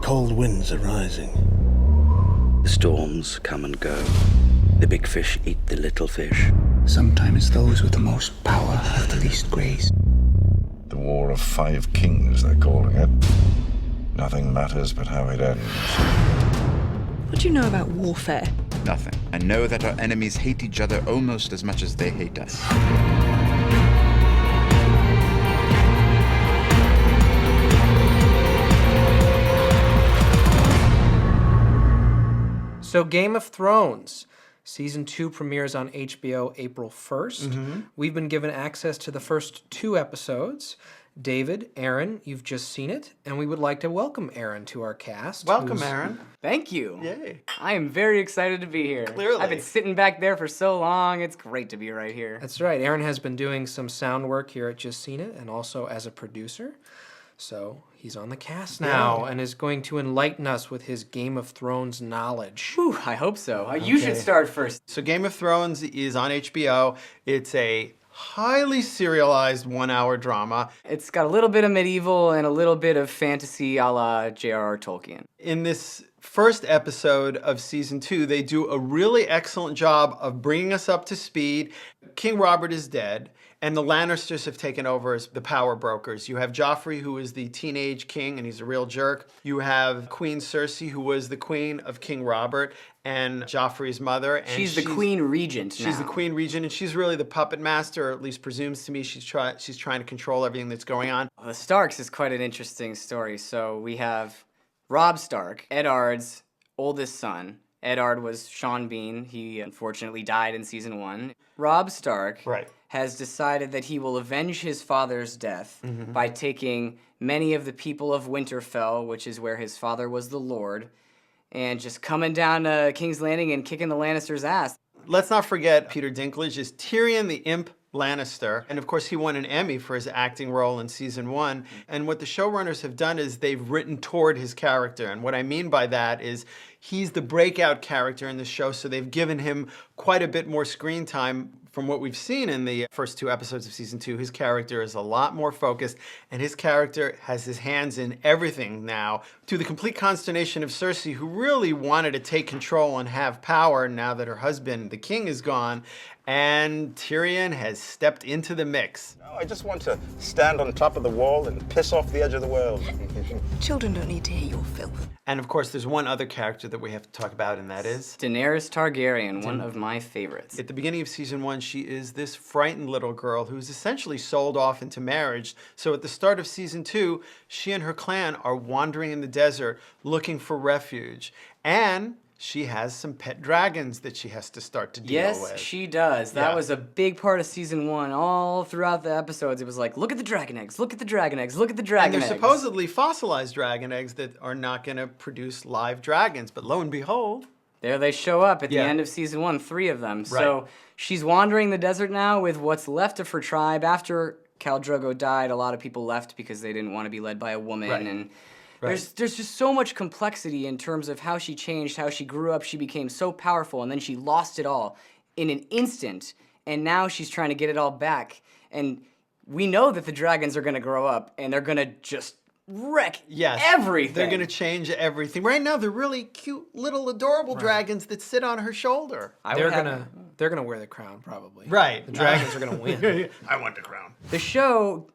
cold winds are rising. The storms come and go. The big fish eat the little fish. Sometimes those with the most power have the least grace. The War of Five Kings, they're calling it. Nothing matters but how it ends. What do you know about warfare? Nothing. I know that our enemies hate each other almost as much as they hate us. So Game of Thrones, Season 2 premieres on HBO April 1st. We've been given access to the first 2 episodes. David, Aaron, you've just seen it, and we would like to welcome Aaron to our cast. Welcome, Aaron. Thank you. Yay. I am very excited to be here. Clearly. I've been sitting back there for so long. It's great to be right here. That's right. Aaron has been doing some sound work here at Just Seen It and also as a producer. So he's on the cast now and is going to enlighten us with his Game of Thrones knowledge. Whew, I hope so. You should start first. So Game of Thrones is on HBO. It's a highly serialized 1-hour drama. It's got a little bit of medieval and a little bit of fantasy a la J.R.R. Tolkien. In this first episode of Season 2, they do a really excellent job of bringing us up to speed. King Robert is dead, and the Lannisters have taken over as the power brokers. You have Joffrey, who is the teenage king, and he's a real jerk. You have Queen Cersei, who was the queen of King Robert and Joffrey's mother. And she's the queen regent She's the queen regent, and she's really the puppet master, or at least presumes to me she's trying to control everything that's going on. Well, the Starks is quite an interesting story. So we have Robb Stark, Eddard's oldest son. Eddard was Sean Bean. He unfortunately died in Season 1. Robb Stark has decided that he will avenge his father's death by taking many of the people of Winterfell, which is where his father was the Lord, and just coming down to King's Landing and kicking the Lannisters' ass. Let's not forget Peter Dinklage is Tyrion the Imp Lannister. And of course, he won an Emmy for his acting role in Season 1. And what the showrunners have done is they've written toward his character. And what I mean by that is he's the breakout character in the show, so they've given him quite a bit more screen time. From what we've seen in the first 2 episodes of Season 2, his character is a lot more focused, and his character has his hands in everything now, to the complete consternation of Cersei, who really wanted to take control and have power now that her husband, the king, is gone, and Tyrion has stepped into the mix. I just want to stand on top of the wall and piss off the edge of the world. Children don't need to hear your filth. And of course, there's one other character that we have to talk about, and that is Daenerys Targaryen, one of my favorites. At the beginning of Season 1, she is this frightened little girl who's essentially sold off into marriage. So at the start of Season 2, she and her clan are wandering in the desert looking for refuge. And she has some pet dragons that she has to start to deal with. Yes, she does. That was a big part of Season 1. All throughout the episodes, it was like, look at the dragon eggs, look at the dragon eggs, look at the dragon eggs. And they're supposedly fossilized dragon eggs that are not going to produce live dragons. But lo and behold, there they show up at the end of Season 1, 3 of them. So she's wandering the desert now with what's left of her tribe. After Khal Drogo died, a lot of people left because they didn't want to be led by a woman. And there's just so much complexity in terms of how she changed, how she grew up. She became so powerful, and then she lost it all in an instant. And now she's trying to get it all back. And we know that the dragons are going to grow up, and they're going to just wreck everything. They're going to change everything. Right now, they're really cute, little, adorable dragons that sit on her shoulder. They're gonna wear the crown, probably. Right. The dragons are gonna win. I want the crown. The show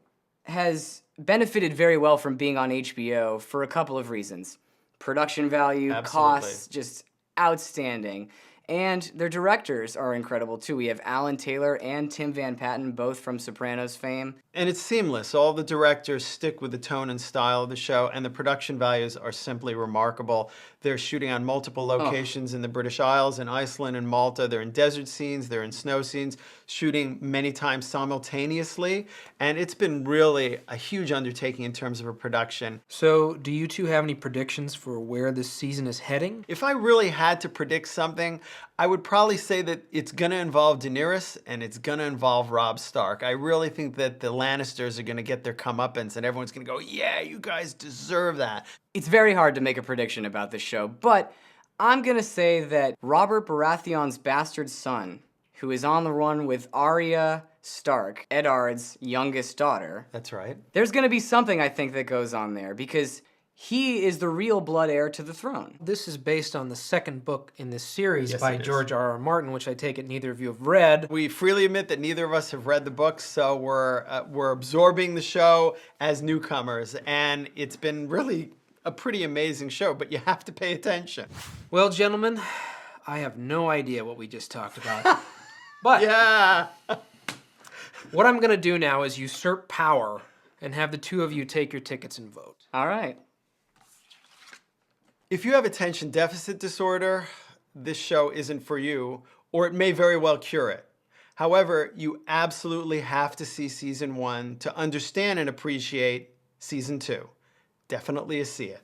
has benefited very well from being on HBO for a couple of reasons. Production value, costs, just outstanding. And their directors are incredible, too. We have Alan Taylor and Tim Van Patten, both from Sopranos fame. And it's seamless. All the directors stick with the tone and style of the show, and the production values are simply remarkable. They're shooting on multiple locations in the British Isles, in Iceland, and Malta. They're in desert scenes, they're in snow scenes, shooting many times simultaneously. And it's been really a huge undertaking in terms of a production. So, do you two have any predictions for where this season is heading? If I really had to predict something, I would probably say that it's going to involve Daenerys and it's going to involve Robb Stark. I really think that the Lannisters are going to get their comeuppance and everyone's going to go, yeah, you guys deserve that. It's very hard to make a prediction about this show, but I'm going to say that Robert Baratheon's bastard son, who is on the run with Arya Stark, Eddard's youngest daughter. That's right. There's going to be something, I think, that goes on there, because he is the real blood heir to the throne. This is based on the second book in this series Yes, by it is. George R.R. Martin, which I take it neither of you have read. We freely admit that neither of us have read the books, so we're absorbing the show as newcomers, and it's been really a pretty amazing show, but you have to pay attention. Well, gentlemen, I have no idea what we just talked about. But Yeah. what I'm going to do now is usurp power and have the two of you take your tickets and vote. All right. If you have attention deficit disorder, this show isn't for you, or it may very well cure it. However, you absolutely have to see season 1 to understand and appreciate season 2. Definitely a see it.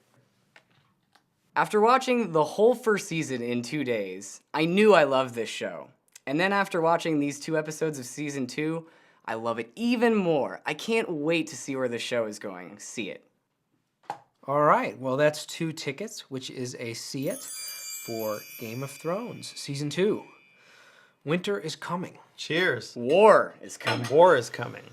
After watching the whole first season in 2 days, I knew I loved this show. And then after watching these 2 episodes of season 2, I love it even more. I can't wait to see where the show is going. See it. All right, well, that's 2 tickets, which is a see it for Game of Thrones Season 2. Winter is coming. Cheers. War is coming. War is coming.